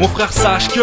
Mon frère sache que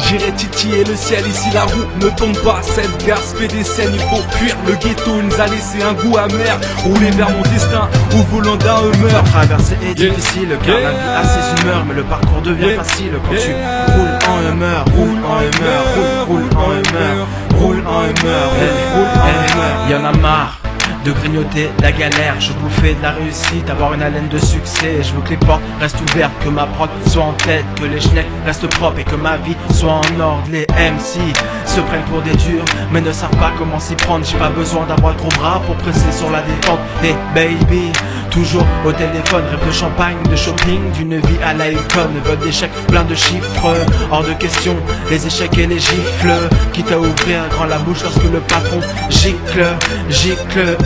j'irai titiller le ciel. Ici la roue ne tombe pas, cette garce fait des scènes. Il faut fuir le ghetto, il nous a laissé un goût amer. Rouler vers mon destin au volant d'un Hummer. La traversée est difficile car la vie a ses humeurs, mais le parcours devient facile quand tu roules en Hummer. Roule en Hummer, roule en Hummer, roule en Hummer, roule en Hummer. Y'en a marre de grignoter la galère, je bouffais de la réussite, avoir une haleine de succès. Je veux que les portes restent ouvertes, que ma prod soit en tête, que les schnecks restent propres et que ma vie soit en ordre. Les MC se prennent pour des durs, mais ne savent pas comment s'y prendre. J'ai pas besoin d'avoir trop bras pour presser sur la détente. Hey baby, toujours au téléphone, rêve de champagne, de shopping, d'une vie à la icône. Veulent des chèques plein de chiffres, hors de question les échecs et les gifles. Quitte à ouvrir grand la bouche lorsque le patron gicle, gicle.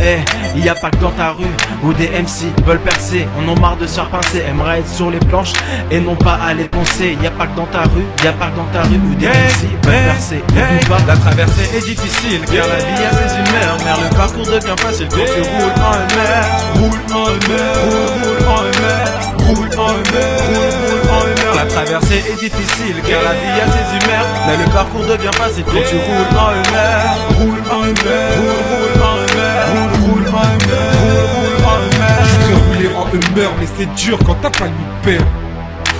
Il y a pas que dans ta rue où des MC veulent percer, on en marre de se faire pincer, aimeraient être sur les planches et non pas à les poncer. Y a pas que dans ta rue, y a pas que dans ta rue où des MC veulent percer. N'oublie pas, la traversée est difficile car la vie a ses humeurs. Mais le parcours devient facile quand tu roules en Hummer. Roule en Hummer, roule en Hummer, roule en Hummer, roule en Hummer. La traversée est difficile car la vie a ses humeurs. Mais le parcours devient facile quand tu roules en Hummer. Roule en Hummer, roule en Hummer. Je voudrais rouler en Hummer, mais c'est dur quand t'as pas le père.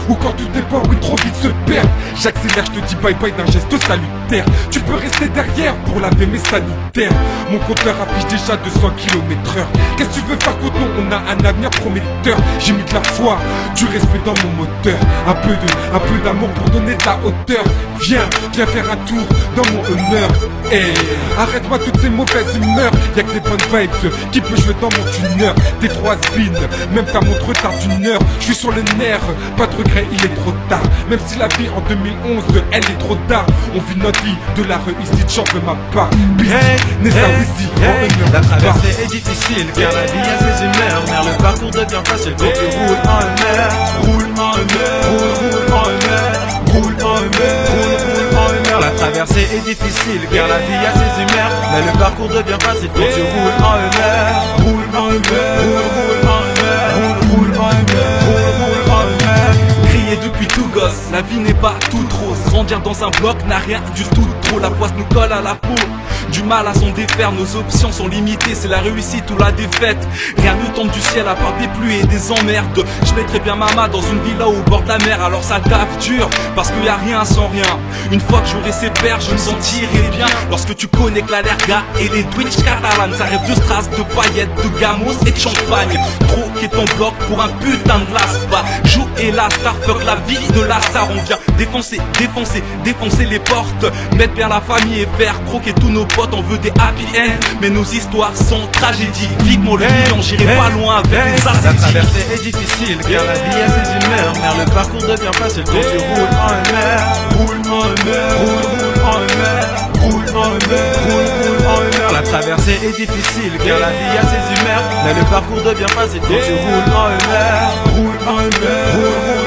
Ou quand tout dépend, oui, trop vite se perd. J'accélère, je te dis bye bye d'un geste salutaire. Tu peux rester derrière pour laver mes sanitaires. Mon compteur affiche déjà 200 km/h. Qu'est-ce que tu veux faire contre nous? On a un avenir prometteur. J'ai mis de la foi, du respect dans mon moteur. Un peu d'amour pour donner de la hauteur. Viens faire un tour dans mon Hummer. Hey, arrête-moi toutes ces mauvaises humeurs. Y'a que des bonnes vibes qui peut jouer dans mon tuner. Des 3 spins, même ta montre tard d'une heure. Je suis sur le nerf, pas de regret, il est trop tard. Même si la vie en 2011, elle est trop tard. On vit notre vie de la réussite, j'en veux ma part. La traversée est difficile car la vie a ses humeurs. Mais le parcours devient facile quand tu roules en Hummer. Roule en Hummer, roule en Hummer, roule en Hummer, roule en Hummer. La traversée est difficile car la vie a ses humeurs. Mais le parcours devient facile quand tu roules en Hummer. Roule en Hummer, roule en Hummer, roule en Hummer, roule en Hummer. Crier depuis tout gosse, la vie n'est pas toute rose. Grandir dans un bloc n'a rien du tout trop. La poisse nous colle à la peau, du mal à s'en défaire. Nos options sont limitées, c'est la réussite ou la défaite. Rien ne tombe du ciel à part des pluies et des emmerdes. Je mettrais bien mama dans une villa au bord de la mer. Alors ça taffe dur, parce qu'il y a rien sans rien. Une fois que j'aurai ces paires, je me sentirai bien. Lorsque tu connais que l'allerga et les Twitch catalanes. Ça rêve de strass, de paillettes, de gamos et de champagne. Troquer ton bloc pour un putain de laspa. Jouer la star, fuck la vie de la star. On vient défoncer, défoncer, défoncer les portes. Mettre bien la famille et faire croquer tous nos potes. On veut des happy end, mais nos histoires sont tragédies. Vivement le million, j'irai pas loin avec les assidis. La traversée est difficile car la vie a ses humeurs. Mais le parcours devient facile quand tu roules en Hummer. Roule en Hummer, roule en Hummer, roule en Hummer, roule en Hummer. La traversée est difficile car la vie a ses humeurs. Mais le parcours devient facile quand tu roules en Hummer. Roule en Hummer, roule